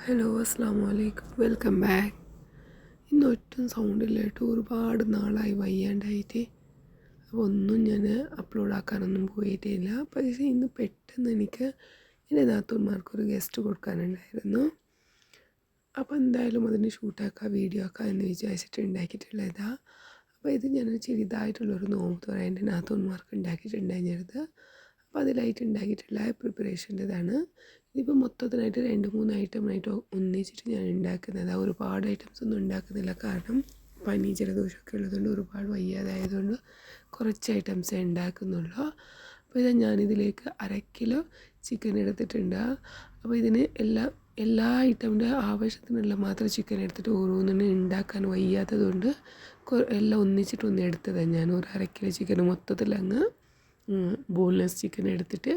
Hello അസ്സാമലൈക്കും welcome back. ഇന്ന് ഒട്ടും സൗണ്ടില്ല കേട്ടോ, ഒരുപാട് നാളായി വയ്യാണ്ടായിട്ട്. അപ്പോൾ ഒന്നും ഞാൻ അപ്ലോഡ് ആക്കാനൊന്നും പോയിട്ടില്ല. പക്ഷേ ഇന്ന് പെട്ടെന്ന് എനിക്ക് എൻ്റെ നാത്തൂന്മാർക്കൊരു ഗസ്റ്റ് കൊടുക്കാനുണ്ടായിരുന്നു. അപ്പോൾ എന്തായാലും അതിന് ഷൂട്ടാക്കാം, വീഡിയോ ആക്കാം എന്ന് വിചാരിച്ചിട്ട് ഉണ്ടാക്കിയിട്ടുള്ളതാണ്. അപ്പോൾ ഇത് ഞാനൊരു ചെറുതായിട്ടുള്ളൊരു നോമ്പ് തുറ എൻ്റെ നാത്തൂന്മാർക്ക് ഉണ്ടാക്കിയിട്ടുണ്ടായിരുന്നത്. അപ്പോൾ അതിലായിട്ട് ഉണ്ടാക്കിയിട്ടുള്ള പ്രിപ്പറേഷൻ്റെതാണ്. ഇതിപ്പോൾ മൊത്തത്തിനായിട്ട് 2-3 ഐറ്റമായിട്ട് ഒന്നിച്ചിട്ട് ഞാൻ ഉണ്ടാക്കുന്നത്. ഒരുപാട് ഐറ്റംസ് ഒന്നും ഉണ്ടാക്കുന്നില്ല, കാരണം പനി ജലദോഷമൊക്കെ ഉള്ളതുകൊണ്ട്, ഒരുപാട് വയ്യാതായതുകൊണ്ട് കുറച്ച് ഐറ്റംസേ ഉണ്ടാക്കുന്നുള്ളൂ. അപ്പോൾ ഇത് ഞാനിതിലേക്ക് 1/2 കിലോ ചിക്കൻ എടുത്തിട്ടുണ്ട്. അപ്പോൾ ഇതിന് എല്ലാ ഐറ്റമിൻ്റെ ആവശ്യത്തിനുള്ള മാത്രം ചിക്കൻ എടുത്തിട്ട് ഓരോന്നിനും ഉണ്ടാക്കാൻ വയ്യാത്തതുകൊണ്ട് എല്ലാം ഒന്നിച്ചിട്ടൊന്ന് എടുത്തതാണ്. ഞാൻ ഒരു 1/2 കിലോ ചിക്കൻ മൊത്തത്തിലങ്ങ് ബോൺലെസ് ചിക്കൻ എടുത്തിട്ട്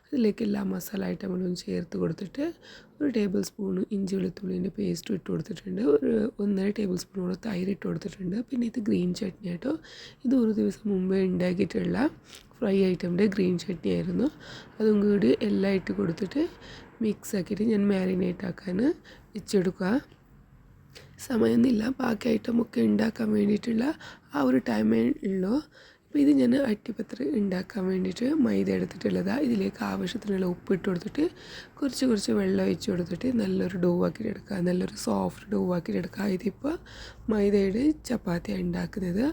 അതിലേക്ക് എല്ലാ മസാല ഐറ്റങ്ങളും ചേർത്ത് കൊടുത്തിട്ട് 1 ടേബിൾ സ്പൂൺ ഇഞ്ചി വെളുത്തുള്ളിൻ്റെ പേസ്റ്റ് ഇട്ട് കൊടുത്തിട്ടുണ്ട്. ഒരു 1.5 ടേബിൾ സ്പൂണോളം തൈര് ഇട്ട് കൊടുത്തിട്ടുണ്ട്. പിന്നെ ഇത് ഗ്രീൻ ചട്നി ആട്ടോ. ഇത് ഒരു ദിവസം മുമ്പേ ഉണ്ടാക്കിയിട്ടുള്ള ഫ്രൈ ഐറ്റമിൻ്റെ ഗ്രീൻ ചട്നി ആയിരുന്നു. അതും കൂടി എല്ലാം ഇട്ട് കൊടുത്തിട്ട് മിക്സ് ആക്കിയിട്ട് ഞാൻ മാരിനേറ്റ് ആക്കാൻ വെച്ചെടുക്കുക. സമയമൊന്നുമില്ല, ബാക്കി ഐറ്റമൊക്കെ ഉണ്ടാക്കാൻ വേണ്ടിയിട്ടുള്ള ആ ഒരു ടൈമേ ഉള്ളൂ. അപ്പോൾ ഇത് ഞാൻ അട്ടിപ്പത്തിരി ഉണ്ടാക്കാൻ വേണ്ടിയിട്ട് മൈദ എടുത്തിട്ടുള്ളതാണ്. ഇതിലേക്ക് ആവശ്യത്തിനുള്ള ഉപ്പ് ഇട്ട് കൊടുത്തിട്ട് കുറച്ച് വെള്ളം ഒഴിച്ച് കൊടുത്തിട്ട് നല്ലൊരു ഡോ ആക്കിയിട്ട് എടുക്കുക, നല്ലൊരു സോഫ്റ്റ് ഡോ ആക്കിയിട്ട് എടുക്കുക. ഇതിപ്പോൾ മൈദയുടെ ചപ്പാത്തിയാണ് ഉണ്ടാക്കുന്നത്.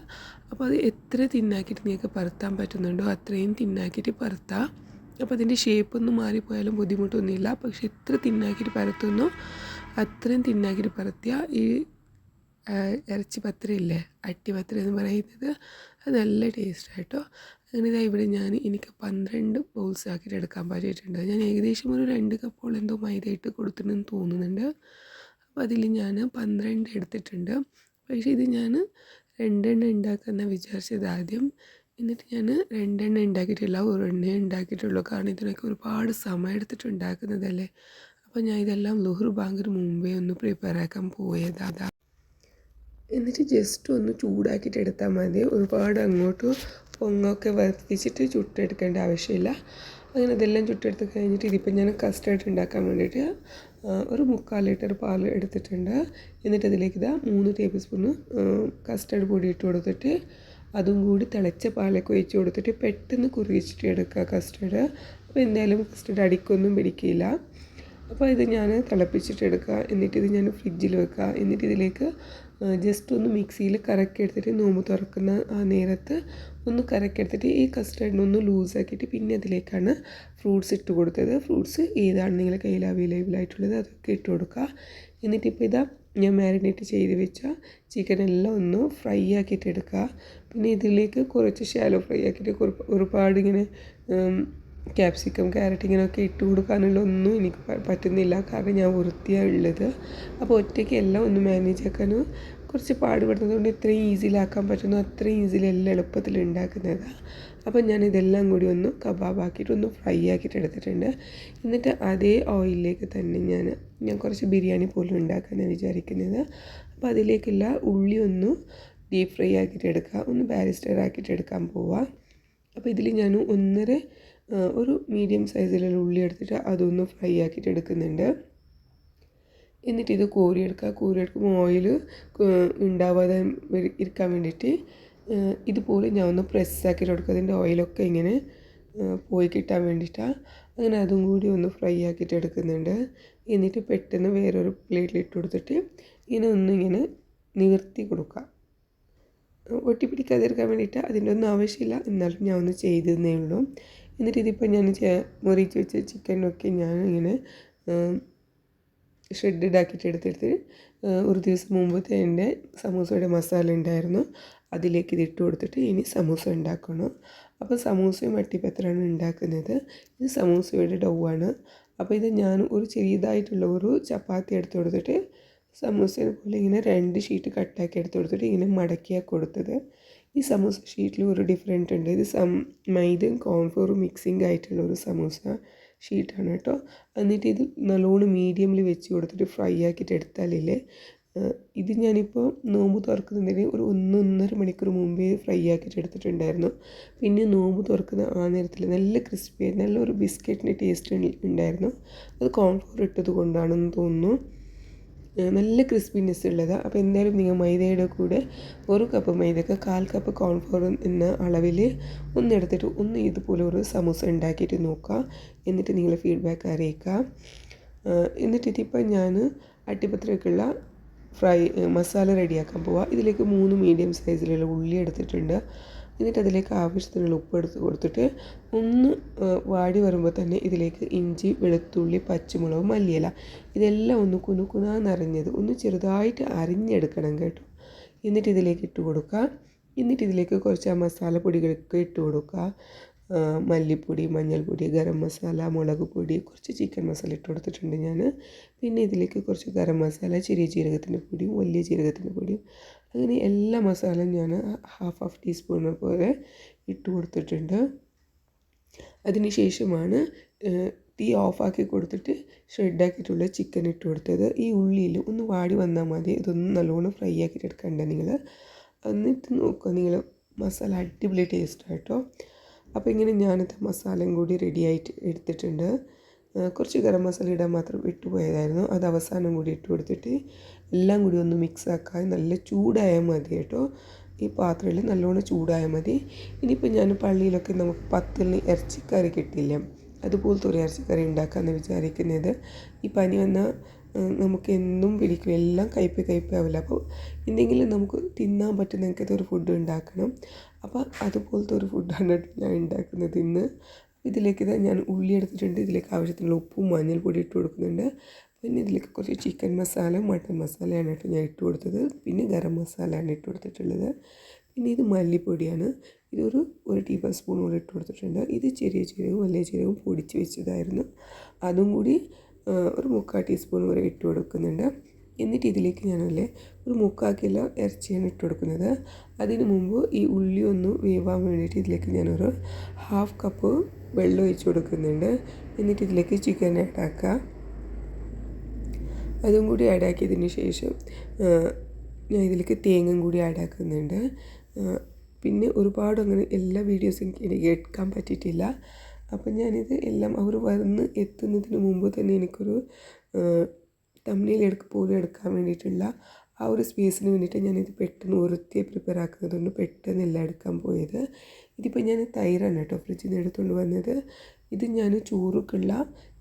അപ്പോൾ അത് എത്ര തിന്നാക്കിയിട്ട് നിങ്ങൾക്ക് പരത്താൻ പറ്റുന്നുണ്ടോ അത്രയും തിന്നാക്കിയിട്ട് പരത്താം. അപ്പോൾ അതിൻ്റെ ഷേപ്പൊന്നും മാറിപ്പോയാലും ബുദ്ധിമുട്ടൊന്നുമില്ല. പക്ഷെ എത്ര തിന്നാക്കിയിട്ട് പരത്തുന്നോ അത്രയും തിന്നാക്കിയിട്ട് പരത്തിയ ഈ ഇറച്ചി പത്തിരി ഇല്ലേ, അട്ടിപ്പത്തിരി എന്ന് പറയുന്നത്, അത് നല്ല ടേസ്റ്റായിട്ടോ. അങ്ങനെ ഇതാ ഇവിടെ എനിക്ക് 12 ബൗൾസ് ആക്കിയിട്ട് എടുക്കാൻ പറ്റിയിട്ടുണ്ട്. ഞാൻ ഏകദേശം ഒരു 2 കപ്പോളം എന്തോ മൈദ ഇട്ട് കൊടുത്തിട്ടുണ്ടെന്ന് തോന്നുന്നുണ്ട്. അപ്പോൾ അതിൽ ഞാൻ 12 എടുത്തിട്ടുണ്ട്. പക്ഷേ ഇത് ഞാൻ 2 ഉണ്ടാക്കാമെന്നാണ് വിചാരിച്ചത് ആദ്യം. എന്നിട്ട് ഞാൻ 2 ഉണ്ടാക്കിയിട്ടില്ല, 1 ഉണ്ടാക്കിയിട്ടുള്ളൂ. കാരണം ഇതിനൊക്കെ ഒരുപാട് സമയം എടുത്തിട്ട് ഉണ്ടാക്കുന്നതല്ലേ. അപ്പോൾ ഞാൻ ഇതെല്ലാം ളുഹർ ബാങ്കിന് മുമ്പേ ഒന്ന് പ്രിപ്പയർ ആക്കാൻ പോയതാണ്. എന്നിട്ട് ജസ്റ്റ് ഒന്ന് ചൂടാക്കിയിട്ട് എടുത്താൽ മതി. ഒരുപാട് അങ്ങോട്ട് പൊങ്ങൊക്കെ വർദ്ധിച്ചിട്ട് ചുട്ടെടുക്കേണ്ട ആവശ്യമില്ല. അങ്ങനെ ഇതെല്ലാം ചുട്ടെടുത്ത് കഴിഞ്ഞിട്ട് ഇതിപ്പോൾ ഞാൻ കസ്റ്റർഡ് ഉണ്ടാക്കാൻ വേണ്ടിയിട്ട് ഒരു 3/4 ലിറ്റർ പാൽ എടുത്തിട്ടുണ്ട്. എന്നിട്ട് അതിലേക്ക് 3 ടേബിൾ സ്പൂണ് കസ്റ്റർഡ് പൊടി ഇട്ട് കൊടുത്തിട്ട് അതും കൂടി തിളച്ച പാലൊക്കെ ഒഴിച്ച് കൊടുത്തിട്ട് പെട്ടെന്ന് കുറുകിച്ചിട്ട് എടുക്കുക കസ്റ്റർഡ്. അപ്പോൾ എന്തായാലും കസ്റ്റർഡ് അടിക്കൊന്നും പിടിക്കില്ല. അപ്പോൾ ഇത് ഞാൻ തിളപ്പിച്ചിട്ട് എടുക്കുക. എന്നിട്ട് ഇത് ഞാൻ ഫ്രിഡ്ജിൽ വെക്കുക. എന്നിട്ട് ഇതിലേക്ക് ജസ്റ്റ് ഒന്ന് മിക്സിയിൽ കറക്കി എടുത്തിട്ട് നോമ്പ് തുറക്കുന്ന ആ നേരത്ത് ഒന്ന് കറക്കി എടുത്തിട്ട് ഈ കസ്റ്റർഡിനൊന്ന് ലൂസാക്കിയിട്ട് പിന്നെ അതിലേക്കാണ് ഫ്രൂട്ട്സ് ഇട്ട് കൊടുത്തത്. ഫ്രൂട്ട്സ് ഏതാണ് നിങ്ങളുടെ കയ്യിൽ അവൈലബിൾ ആയിട്ടുള്ളത് അതൊക്കെ ഇട്ട് കൊടുക്കുക. എന്നിട്ടിപ്പോൾ ഇതാ ഞാൻ മാരിനേറ്റ് ചെയ്ത് വെച്ച ചിക്കനെല്ലാം ഒന്ന് ഫ്രൈ ആക്കിയിട്ട് എടുക്കുക. പിന്നെ ഇതിലേക്ക് കുറച്ച് ഷാലോ ഫ്രൈ ആക്കിയിട്ട് ഒരുപാട് ഇങ്ങനെ ക്യാപ്സിക്കം, ക്യാരറ്റ് ഇങ്ങനെയൊക്കെ ഇട്ട് കൊടുക്കാനുള്ള ഒന്നും എനിക്ക് പറ്റുന്നില്ല, കാരണം ഞാൻ വൃത്തിയാണ് ഉള്ളത്. അപ്പോൾ ഒറ്റയ്ക്ക് എല്ലാം ഒന്ന് മാനേജ് ആക്കാൻ കുറച്ച് പാടുപെടുന്നതുകൊണ്ട് ഇത്രയും ഈസിയിലാക്കാൻ പറ്റുന്നു അത്രയും ഈസിയിൽ എല്ലാം എളുപ്പത്തിൽ ഉണ്ടാക്കുന്നതാണ്. അപ്പോൾ ഞാൻ ഇതെല്ലാം കൂടി ഒന്ന് കബാബാക്കിയിട്ട് ഒന്ന് ഫ്രൈ ആക്കിയിട്ട് എടുത്തിട്ടുണ്ട്. എന്നിട്ട് അതേ ഓയിലിലേക്ക് തന്നെ ഞാൻ കുറച്ച് ബിരിയാണി പോലും ഉണ്ടാക്കാനാണ് വിചാരിക്കുന്നത്. അപ്പോൾ അതിലേക്കുള്ള ഉള്ളി ഒന്ന് ഡീപ്പ് ഫ്രൈ ആക്കിയിട്ട് എടുക്കുക, ഒന്ന് ബാരിസ്റ്റർ ആക്കിയിട്ട് എടുക്കാൻ പോവുക. അപ്പോൾ ഇതിൽ ഞാൻ ഒരു മീഡിയം സൈസിലുള്ള ഉള്ളി എടുത്തിട്ട് അതൊന്ന് ഫ്രൈ ആക്കിയിട്ട് എടുക്കുന്നുണ്ട്. എന്നിട്ട് ഇത് കോരിയെടുക്കുമ്പോൾ ഓയിൽ ഉണ്ടാവാതെ ഇരിക്കാൻ വേണ്ടിയിട്ട് ഇതുപോലെ ഞാൻ ഒന്ന് പ്രസ്സാക്കിയിട്ട് കൊടുക്കുക. അതിൻ്റെ ഓയിലൊക്കെ ഇങ്ങനെ പോയി കിട്ടാൻ വേണ്ടിയിട്ടാണ്. അങ്ങനെ അതും കൂടി ഒന്ന് ഫ്രൈ ആക്കിയിട്ട് എടുക്കുന്നുണ്ട്. എന്നിട്ട് പെട്ടെന്ന് വേറൊരു പ്ലേറ്റിലിട്ട് കൊടുത്തിട്ട് ഇങ്ങനെ നിവർത്തി കൊടുക്കുക, ഒട്ടിപ്പിടിക്കാതിരിക്കാൻ വേണ്ടിയിട്ട്. അതിൻ്റെ ഒന്നും ആവശ്യമില്ല, എന്നാലും ഞാൻ ഒന്ന് ചെയ്തതേ ഉള്ളൂ. എന്നിട്ട് ഇതിപ്പോൾ ഞാൻ മുറിച്ച് വെച്ച ചിക്കനൊക്കെ ഞാൻ ഇങ്ങനെ ഷ്രെഡഡ് ആക്കിയിട്ട് എടുത്തെടുത്ത് ഒരു ദിവസം മുമ്പത്തെ എൻ്റെ സമൂസയുടെ മസാല ഉണ്ടായിരുന്നു, അതിലേക്ക് ഇതിട്ട് കൊടുത്തിട്ട് ഇനി സമൂസ ഉണ്ടാക്കണം. അപ്പോൾ സമൂസയും അട്ടിപ്പത്തിരിയാണ് ഉണ്ടാക്കുന്നത്. ഇത് സമൂസയുടെ ഡൗ ആണ്. അപ്പോൾ ഇത് ഞാൻ ഒരു ചെറിയതായിട്ടുള്ള ഒരു ചപ്പാത്തി എടുത്ത് കൊടുത്തിട്ട് സമൂസയെ പോലെ ഇങ്ങനെ 2 ഷീറ്റ് കട്ടാക്കി എടുത്ത് കൊടുത്തിട്ട് ഇങ്ങനെ മടക്കിയാണ് കൊടുത്തത്. ഈ സമൂസ ഷീറ്റിൽ ഒരു ഡിഫറെൻ്റ് ഉണ്ട്. ഇത് മൈദയും കോൺഫ്ലോറും മിക്സിങ് ആയിട്ടുള്ള ഒരു സമൂസ ഷീറ്റാണ് കേട്ടോ. എന്നിട്ട് ഇത് നല്ലോണം മീഡിയമിൽ വെച്ച് കൊടുത്തിട്ട് ഫ്രൈ ആക്കിയിട്ട് എടുത്താലില്ലേ, ഇത് ഞാനിപ്പോൾ നോമ്പ് തുറക്കുന്നതിന് ഒരു 1-1.5 മണിക്കൂർ മുമ്പേ ഫ്രൈ ആക്കിയിട്ട് എടുത്തിട്ടുണ്ടായിരുന്നു. പിന്നെ നോമ്പ് തുറക്കുന്ന ആ നേരത്തിൽ നല്ല ക്രിസ്പി, നല്ലൊരു ബിസ്ക്കറ്റിൻ്റെ ടേസ്റ്റ് ഉണ്ടായിരുന്നു. അത് കോൺഫ്ലോർ ഇട്ടത് കൊണ്ടാണെന്ന് തോന്നുന്നു. നല്ല ക്രിസ്പിനെസ് ഉള്ളതാണ്. അപ്പോൾ എന്തായാലും നിങ്ങൾ മൈദയുടെ കൂടെ 1 കപ്പ് മൈദക്ക് 1/4 കപ്പ് കോൺഫ്ലോർ എന്ന അളവിൽ ഒന്നെടുത്തിട്ട് ഇതുപോലെ ഒരു സമൂസ ഉണ്ടാക്കിയിട്ട് നോക്കുക. എന്നിട്ട് നിങ്ങൾ ഫീഡ്ബാക്ക് അറിയിക്കുക. എന്നിട്ട് ഇതിപ്പോൾ ഞാൻ അട്ടിപ്പത്തിലേക്കുള്ള മസാല റെഡിയാക്കാൻ പോവാം. ഇതിലേക്ക് 3 മീഡിയം സൈസിലുള്ള ഉള്ളി എടുത്തിട്ടുണ്ട്. എന്നിട്ട് അതിലേക്ക് ആവശ്യത്തിനുള്ള ഉപ്പ് എടുത്ത് കൊടുത്തിട്ട് ഒന്ന് വാടി വരുമ്പോൾ തന്നെ ഇതിലേക്ക് ഇഞ്ചി, വെളുത്തുള്ളി, പച്ചമുളക്, മല്ലിയില ഇതെല്ലാം ഒന്ന് കുനുകുനാന്നരിഞ്ഞത് ഒന്ന് ചെറുതായിട്ട് അരിഞ്ഞെടുക്കണം കേട്ടോ. എന്നിട്ട് ഇതിലേക്ക് ഇട്ട് കൊടുക്കുക. എന്നിട്ട് ഇതിലേക്ക് കുറച്ച് മസാലപ്പൊടികളൊക്കെ ഇട്ട് കൊടുക്കുക. മല്ലിപ്പൊടി, മഞ്ഞൾപ്പൊടി, ഗരം മസാല, മുളക് പൊടി, കുറച്ച് ചിക്കൻ മസാല ഇട്ട് കൊടുത്തിട്ടുണ്ട് ഞാൻ. പിന്നെ ഇതിലേക്ക് കുറച്ച് ഗരം മസാല, ചെറിയ ജീരകത്തിൻ്റെ പൊടിയും വലിയ ജീരകത്തിൻ്റെ പൊടിയും അങ്ങനെ എല്ലാ മസാലയും ഞാൻ ഹാഫ് ടീസ്പൂൺ പോലെ ഇട്ട് കൊടുത്തിട്ടുണ്ട്. അതിന് ശേഷമാണ് തീ ഓഫാക്കി കൊടുത്തിട്ട് ഷ്രെഡാക്കിയിട്ടുള്ള ചിക്കൻ ഇട്ട് കൊടുത്തത്. ഈ ഉള്ളിയിൽ ഒന്ന് വാടി വന്നാൽ മതി. ഇതൊന്ന് നല്ലോണം ഫ്രൈ ആക്കിയിട്ട് എടുക്കണ്ട നിങ്ങൾ. എന്നിട്ട് നോക്കുക, നിങ്ങൾ മസാല അടിപൊളി ടേസ്റ്റായിട്ടോ. അപ്പോൾ ഇങ്ങനെ ഞാനത് മസാലയും കൂടി റെഡിയായിട്ട് എടുത്തിട്ടുണ്ട്. കുറച്ച് ഗരം മസാല ഇടാൻ മാത്രം വിട്ടുപോയതായിരുന്നു. അത് അവസാനം കൂടി ഇട്ട് കൊടുത്തിട്ട് എല്ലാം കൂടി ഒന്ന് മിക്സ് ആക്കാൻ നല്ല ചൂടായാൽ മതി കേട്ടോ. ഈ പാത്രത്തിൽ നല്ലോണം ചൂടായാൽ മതി. ഇനിയിപ്പോൾ ഞാൻ പള്ളിയിലൊക്കെ നമുക്ക് പത്തലിന് ഇറച്ചിക്കറി കിട്ടില്ല, അതുപോലത്തെ ഒരു ഇറച്ചിക്കറി ഉണ്ടാക്കാമെന്ന് വിചാരിക്കുന്നത്. ഈ പനി വന്നാൽ നമുക്ക് എന്നും പിടിക്കും, എല്ലാം കയ്പ്പാവില്ല. അപ്പോൾ എന്തെങ്കിലും നമുക്ക് തിന്നാൻ പറ്റുന്ന എനിക്കത്തെ ഒരു ഫുഡ് ഉണ്ടാക്കണം. അപ്പോൾ അതുപോലത്തെ ഒരു ഫുഡാണ് ഞാൻ ഉണ്ടാക്കുന്നത് ഇന്ന്. ഇതിലേക്ക് ഞാൻ ഉള്ളി എടുത്തിട്ടുണ്ട്. ഇതിലേക്ക് ആവശ്യത്തിനുള്ള ഉപ്പും മഞ്ഞൾപ്പൊടി ഇട്ട് കൊടുക്കുന്നുണ്ട്. പിന്നെ ഇതിലേക്ക് കുറച്ച് ചിക്കൻ മസാല, മട്ടൻ മസാലയാണ് കേട്ടോ ഞാൻ ഇട്ട് കൊടുത്തത്. പിന്നെ ഗരം മസാലയാണ് ഇട്ട് കൊടുത്തിട്ടുള്ളത്. പിന്നെ ഇത് മല്ലിപ്പൊടിയാണ്. ഇതൊരു 1 ടേബിൾ സ്പൂൺ കൂടി ഇട്ട് കൊടുത്തിട്ടുണ്ട്. ഇത് ചെറിയ ജീരകവും വലിയ ജീരകവും പൊടിച്ച് വെച്ചതായിരുന്നു. അതും കൂടി ഒരു 3/4 ടീസ്പൂൺ വരെ ഇട്ട് കൊടുക്കുന്നുണ്ട്. എന്നിട്ട് ഇതിലേക്ക് ഞാനല്ലേ ഒരു 3/4 കിലോ ഇറച്ചിയാണ് ഇട്ട് കൊടുക്കുന്നത്. അതിന് മുമ്പ് ഈ ഉള്ളി ഒന്ന് വേവാൻ വേണ്ടിയിട്ട് ഇതിലേക്ക് ഞാനൊരു 1/2 കപ്പ് വെള്ളം ഒഴിച്ച് കൊടുക്കുന്നുണ്ട്. എന്നിട്ട് ഇതിലേക്ക് ചിക്കൻ ആഡാക്കുക. അതും കൂടി ആഡാക്കിയതിന് ശേഷം ഞാൻ ഇതിലേക്ക് തേങ്ങയും കൂടി ആഡാക്കുന്നുണ്ട്. പിന്നെ ഒരുപാട് അങ്ങനെ എല്ലാ വീഡിയോസും എനിക്ക് എടുക്കാൻ പറ്റിയിട്ടില്ല. അപ്പം ഞാനിത് എല്ലാം അവർ വന്ന് എത്തുന്നതിന് മുമ്പ് തന്നെ എനിക്കൊരു തംബ്നെയിൽ പോലും എടുക്കാൻ വേണ്ടിയിട്ടുള്ള ആ ഒരു സ്പേസിന് വേണ്ടിയിട്ട് ഞാനിത് പെട്ടെന്ന് വൃത്തിയായി പ്രിപ്പയർ ആക്കുന്നതുകൊണ്ട് പെട്ടെന്നല്ല എടുക്കാൻ പോയത്. ഇതിപ്പോൾ ഞാൻ തൈരാണ് കേട്ടോ ഫ്രിഡ്ജിൽ നിന്ന് എടുത്തുകൊണ്ട് വന്നത്. ഇത് ഞാൻ ചോറുക്കുള്ള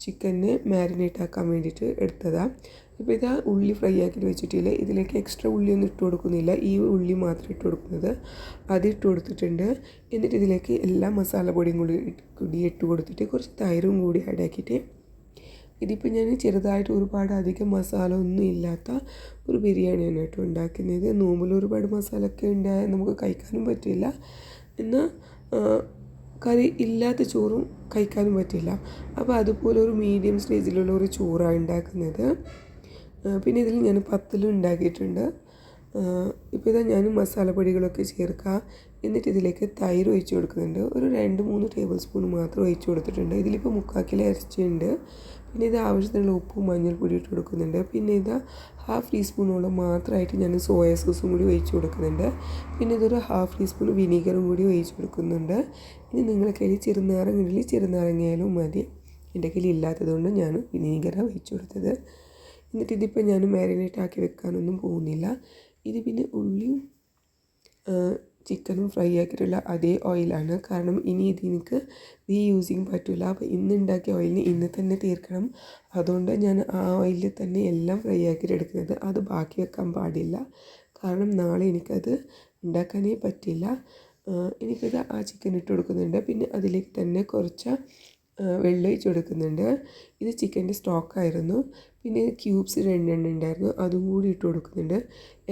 ചിക്കനെ മാരിനേറ്റ് ആക്കാൻ വേണ്ടിയിട്ട് എടുത്തതാണ്. ഇപ്പോൾ ഇതാ ഉള്ളി ഫ്രൈ ആക്കിയിട്ട് വെച്ചിട്ടില്ല. ഇതിലേക്ക് എക്സ്ട്രാ ഉള്ളിയൊന്നും ഇട്ട് കൊടുക്കുന്നില്ല, ഈ ഉള്ളി മാത്രം ഇട്ട് കൊടുക്കുന്നത്. അത് ഇട്ട് കൊടുത്തിട്ടുണ്ട്. എന്നിട്ട് ഇതിലേക്ക് എല്ലാ മസാലപ്പൊടിയും കൂടി ഇട്ട് കൊടുത്തിട്ട് കുറച്ച് തൈരും കൂടി ആഡാക്കിയിട്ട് ഇതിപ്പോൾ ഞാൻ ചെറുതായിട്ട് ഒരുപാട് അധികം മസാല ഒന്നും ഇല്ലാത്ത ഒരു ബിരിയാണിയാണ് കേട്ടോ ഉണ്ടാക്കുന്നത്. നോമ്പിൽ ഒരുപാട് മസാലയൊക്കെ ഉണ്ടായാൽ നമുക്ക് കഴിക്കാനും പറ്റില്ല, എന്നാൽ കറി ഇല്ലാത്ത ചോറും കഴിക്കാനും പറ്റില്ല. അപ്പോൾ അതുപോലെ ഒരു മീഡിയം സ്റ്റേജിലുള്ള ഒരു ചോറാണ് ഉണ്ടാക്കുന്നത്. പിന്നെ ഇതിൽ ഞാൻ പത്തലും ഉണ്ടാക്കിയിട്ടുണ്ട്. ഇപ്പോൾ ഇതാ ഞാൻ മസാലപ്പൊടികളൊക്കെ ചേർക്കുക. എന്നിട്ട് ഇതിലേക്ക് തൈര് ഒഴിച്ച് കൊടുക്കുന്നുണ്ട്. ഒരു 2-3 ടേബിൾ സ്പൂൺ മാത്രം ഒഴിച്ച് കൊടുത്തിട്ടുണ്ട്. ഇതിലിപ്പോൾ 3/4 കിലോ ഇറച്ചിയുണ്ട്. പിന്നെ ഇത് ആവശ്യത്തിനുള്ള ഉപ്പും മഞ്ഞൾപ്പൊടി ഇട്ട് കൊടുക്കുന്നുണ്ട്. പിന്നെ ഇത് 1/2 ടീസ്പൂണോളം മാത്രമായിട്ട് ഞാൻ സോയ സോസും കൂടി ഒഴിച്ച് കൊടുക്കുന്നുണ്ട്. പിന്നെ ഇതൊരു 1/2 ടീസ്പൂൺ വിനീഗറും കൂടി ഒഴിച്ച് കൊടുക്കുന്നുണ്ട്. ഇനി നിങ്ങളുടെ കയ്യിൽ ചെറുനാരങ്ങയായാലും മതി. എൻ്റെ കയ്യിൽ ഇല്ലാത്തതുകൊണ്ട് ഞാൻ വിനീഗറാണ് ഒഴിച്ച് കൊടുത്തത്. എന്നിട്ട് ഇതിപ്പോൾ ഞാൻ മാരിനേറ്റ് ആക്കി വെക്കാനൊന്നും പോകുന്നില്ല. ഇത് പിന്നെ ഉള്ളിയും ചിക്കനും ഫ്രൈ ആക്കിയിട്ടുള്ള അതേ ഓയിലാണ്. കാരണം ഇനി എനിക്ക് യൂസിങ് പറ്റില്ല. അപ്പോൾ ഇന്ന് ഉണ്ടാക്കിയ ഓയിലിന് ഇന്ന് തന്നെ തീർക്കണം. അതുകൊണ്ട് ഞാൻ ആ ഓയിലിൽ തന്നെ എല്ലാം ഫ്രൈ ആക്കിയിട്ട് എടുക്കുന്നത്. അത് ബാക്കി വെക്കാൻ പാടില്ല, കാരണം നാളെ എനിക്കത് ഉണ്ടാക്കാനേ പറ്റില്ല. എനിക്കിത് ആ ചിക്കൻ ഇട്ട് കൊടുക്കുന്നുണ്ട്. പിന്നെ അതിലേക്ക് തന്നെ കുറച്ച് വെള്ളം ഒഴിച്ച് കൊടുക്കുന്നുണ്ട്. ഇത് ചിക്കൻ്റെ സ്റ്റോക്കായിരുന്നു. പിന്നെ ക്യൂബ്സ് 2 ഉണ്ടായിരുന്നു, അതും കൂടി ഇട്ട് കൊടുക്കുന്നുണ്ട്.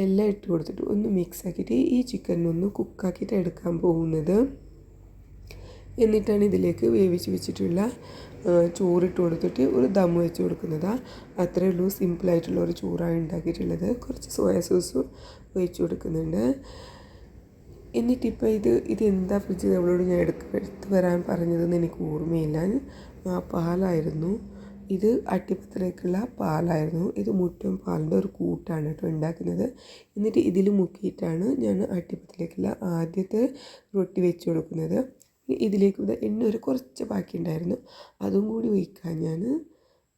എല്ലാം ഇട്ട് കൊടുത്തിട്ട് ഒന്ന് മിക്സ് ആക്കിയിട്ട് ഈ ചിക്കനൊന്ന് കുക്കാക്കിയിട്ട് എടുക്കാൻ പോകുന്നത്. എന്നിട്ടാണ് ഇതിലേക്ക് വേവിച്ച് വെച്ചിട്ടുള്ള ചോറിട്ട് കൊടുത്തിട്ട് ഒരു ദം വെച്ച് കൊടുക്കുന്നതാണ്. അത്രയേ ഉള്ളൂ, സിമ്പിളായിട്ടുള്ള ഒരു ചോറാണ് ഉണ്ടാക്കിയിട്ടുള്ളത്. കുറച്ച് സോയ സോസും ഒഴിച്ച് കൊടുക്കുന്നുണ്ട്. എന്നിട്ടിപ്പോൾ ഇത് എന്താ ഫ്രിഡ്ജിൽ അവളോട് ഞാൻ എടുത്ത് വരാൻ പറഞ്ഞതെന്ന് എനിക്ക് ഓർമ്മയില്ല. പാലായിരുന്നു, ഇത് അട്ടിപ്പത്തിലേക്കുള്ള പാലായിരുന്നു. ഇത് മുട്ടയും പാലിൻ്റെ ഒരു കൂട്ടാണ് കേട്ടോ ഉണ്ടാക്കുന്നത്. എന്നിട്ട് ഇതിൽ മുക്കിയിട്ടാണ് ഞാൻ അട്ടിപ്പത്തിലേക്കുള്ള ആദ്യത്തെ റൊട്ടി വെച്ച് കൊടുക്കുന്നത്. ഇതിലേക്ക് എണ്ണ കുറച്ച് ബാക്കി ഉണ്ടായിരുന്നു, അതും കൂടി ഒഴിക്കാൻ ഞാൻ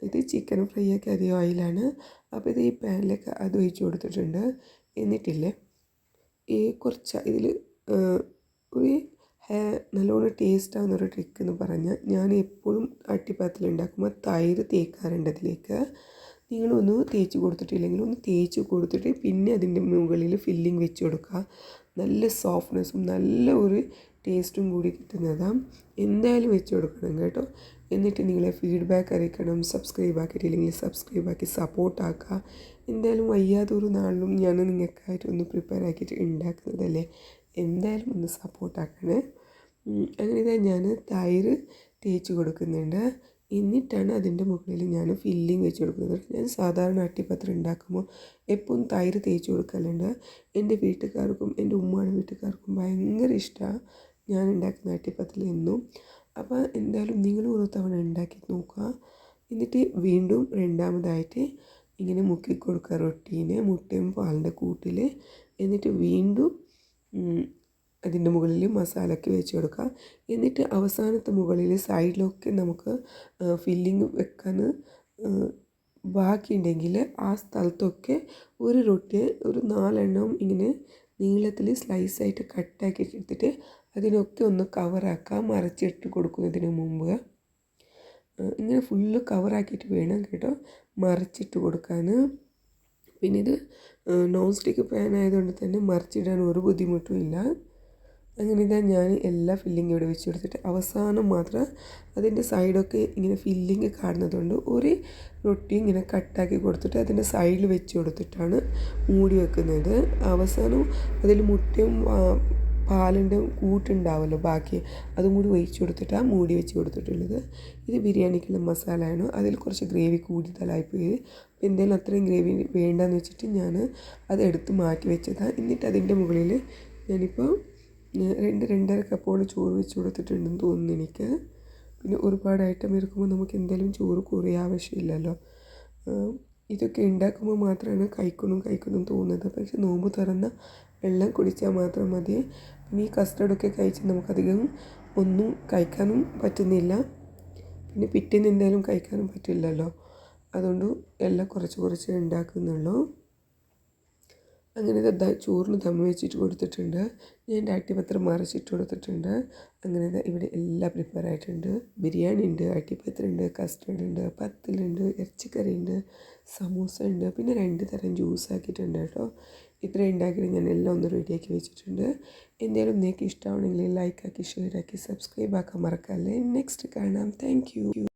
ഇത് ചിക്കൻ ഫ്രൈ ഒക്കെ അധികം ഓയിലാണ്. അപ്പോൾ ഇത് ഈ പാനിലേക്ക് അത് ഒഴിച്ച് കൊടുത്തിട്ടുണ്ട്. എന്നിട്ടില്ലേ ഈ കുറച്ച് ഇതിൽ ഒരു നല്ലോണം ടേസ്റ്റ് ആവുന്നൊരു ട്രിക്ക് എന്ന് പറഞ്ഞാൽ ഞാൻ എപ്പോഴും അട്ടിപ്പാത്തിൽ ഉണ്ടാക്കുമ്പോൾ തൈര് തേക്കാറുണ്ട് അതിലേക്ക്. നിങ്ങളൊന്ന് തേച്ച് കൊടുത്തിട്ടില്ലെങ്കിൽ ഒന്ന് തേച്ച് കൊടുത്തിട്ട് പിന്നെ അതിൻ്റെ മുകളിൽ ഫില്ലിങ് വെച്ച് കൊടുക്കുക. നല്ല സോഫ്റ്റ്നെസ്സും നല്ല ഒരു ടേസ്റ്റും കൂടി കിട്ടുന്നതാണ്. എന്തായാലും വെച്ച് കൊടുക്കണം കേട്ടോ. എന്നിട്ട് നിങ്ങളെ ഫീഡ്ബാക്ക് അറിയിക്കണം. സബ്സ്ക്രൈബ് ആക്കിയിട്ടില്ലെങ്കിൽ സബ്സ്ക്രൈബ് ആക്കി സപ്പോർട്ടാക്കുക. എന്തായാലും വയ്യാതൊരു നാളിലും ഞാൻ നിങ്ങൾക്കായിട്ട് ഒന്ന് പ്രിപ്പയർ ആക്കിയിട്ട് ഉണ്ടാക്കുന്നതല്ലേ, എന്തായാലും ഒന്ന് സപ്പോർട്ടാക്കണേ. അങ്ങനെ ഇതാ ഞാൻ തൈര് തേച്ച് കൊടുക്കുന്നുണ്ട്. എന്നിട്ടാണ് അതിൻ്റെ മുകളിൽ ഞാൻ ഫില്ലിങ് വെച്ച് കൊടുക്കുന്നത്. ഞാൻ സാധാരണ അട്ടിപ്പത്രം ഉണ്ടാക്കുമ്പോൾ എപ്പോഴും തൈര് തേച്ച് കൊടുക്കലുണ്ട്. എൻ്റെ വീട്ടുകാർക്കും എൻ്റെ ഉമ്മയുടെ വീട്ടുകാർക്കും ഭയങ്കര ഇഷ്ടമാണ് ഞാൻ ഉണ്ടാക്കുന്ന അട്ടിപ്പത്തിൽ എന്നും. അപ്പോൾ എന്തായാലും നിങ്ങൾ ഒരു തവണ ഉണ്ടാക്കി നോക്കുക. എന്നിട്ട് വീണ്ടും രണ്ടാമതായിട്ട് ഇങ്ങനെ മുക്കി കൊടുക്കുക റൊട്ടീനെ മുട്ടയും പാലിൻ്റെ കൂട്ടിൽ. എന്നിട്ട് വീണ്ടും അതിൻ്റെ മുകളിൽ മസാലയ്ക്ക് വെച്ച് കൊടുക്കുക. എന്നിട്ട് അവസാനത്തെ മുകളിൽ സൈഡിലൊക്കെ നമുക്ക് ഫില്ലിങ് വെക്കാൻ ബാക്കിയുണ്ടെങ്കിൽ ആ സ്ഥലത്തൊക്കെ ഒരു റൊട്ടി ഒരു 4 എണ്ണം ഇങ്ങനെ നീളത്തിൽ സ്ലൈസായിട്ട് കട്ടാക്കി എടുത്തിട്ട് അതിനൊക്കെ ഒന്ന് കവറാക്കുക മറിച്ചിട്ട് കൊടുക്കുന്നതിന് മുമ്പ്. ഇങ്ങനെ ഫുള്ള് കവറാക്കിയിട്ട് വേണം കേട്ടോ മറിച്ചിട്ട് കൊടുക്കാൻ. പിന്നെ ഇത് നോൺ സ്റ്റിക്ക് പാൻ ആയതുകൊണ്ട് തന്നെ മറിച്ചിടാൻ ഒരു ബുദ്ധിമുട്ടും ഇല്ല. അങ്ങനെ ഇതാ ഞാൻ എല്ലാ ഫില്ലിങ് ഇവിടെ വെച്ച് കൊടുത്തിട്ട് അവസാനം മാത്രം അതിൻ്റെ സൈഡൊക്കെ ഇങ്ങനെ ഫില്ലിങ് കാണുന്നതുകൊണ്ട് ഒരു റൊട്ടി ഇങ്ങനെ കട്ടാക്കി കൊടുത്തിട്ട് അതിൻ്റെ സൈഡിൽ വെച്ച് കൊടുത്തിട്ടാണ് മൂടി വെക്കുന്നത്. അവസാനം അതിൽ മുട്ടയും പാലിൻ്റെ കൂട്ടുണ്ടാവുമല്ലോ ബാക്കി, അതും കൂടി ഒഴിച്ച് കൊടുത്തിട്ടാണ് മൂടി വെച്ച് കൊടുത്തിട്ടുള്ളത്. ഇത് ബിരിയാണിക്കുള്ള മസാലയാണ്. അതിൽ കുറച്ച് ഗ്രേവി കൂടുതലായിപ്പോയി. അപ്പോൾ എന്തായാലും അത്രയും ഗ്രേവി വേണ്ടെന്ന് വെച്ചിട്ട് ഞാൻ അതെടുത്ത് മാറ്റി വെച്ചതാണ്. എന്നിട്ട് അതിൻ്റെ മുകളിൽ ഞാനിപ്പോൾ 2-2.5 കപ്പോളം ചോറ് വെച്ച് കൊടുത്തിട്ടുണ്ടെന്ന് തോന്നുന്നു എനിക്ക്. പിന്നെ ഒരുപാട് ഐറ്റം ഇരിക്കുമ്പോൾ നമുക്ക് എന്തായാലും ചോറ് കുറേ ആവശ്യമില്ലല്ലോ. ഇതൊക്കെ ഉണ്ടാക്കുമ്പോൾ മാത്രമാണ് കഴിക്കണം തോന്നുന്നത്. പക്ഷെ നോമ്പ് തുറന്ന വെള്ളം കുടിച്ചാൽ മാത്രം മതി. പിന്നെ ഈ കസ്റ്റർഡൊക്കെ കഴിച്ച് നമുക്കധികം ഒന്നും കഴിക്കാനും പറ്റുന്നില്ല. പിന്നെ പിറ്റേന്ന് എന്തായാലും കഴിക്കാനും പറ്റില്ലല്ലോ. അതുകൊണ്ട് എല്ലാം കുറച്ച് ഉണ്ടാക്കുന്നുള്ളൂ. അങ്ങനെ ചോറിന് ദമ്മ് വെച്ചിട്ട് കൊടുത്തിട്ടുണ്ട്. ഞാൻ അട്ടിപ്പത്രം മറിച്ചിട്ട് കൊടുത്തിട്ടുണ്ട്. അങ്ങനെ ഇവിടെ എല്ലാം പ്രിപ്പയർ ആയിട്ടുണ്ട്. ബിരിയാണി ഉണ്ട്, അട്ടിപ്പത്രം ഉണ്ട്, കസ്റ്റർഡ് ഉണ്ട്, പത്തലുണ്ട്, ഇറച്ചിക്കറി ഉണ്ട്, സമൂസ ഉണ്ട്, പിന്നെ 2 തരം ജ്യൂസ് ആക്കിയിട്ടുണ്ട് കേട്ടോ. ഇത്രയും ഉണ്ടാക്കിയിട്ട് ഞാൻ എല്ലാം ഒന്ന് റെഡിയാക്കി വെച്ചിട്ടുണ്ട്. എന്തായാലും നിങ്ങൾക്ക് ഇഷ്ടമാണെങ്കിൽ ലൈക്കാക്കി ഷെയറാക്കി സബ്സ്ക്രൈബ് ആക്കാൻ മറക്കല്ലേ. നെക്സ്റ്റ് കാണാം. Thank you.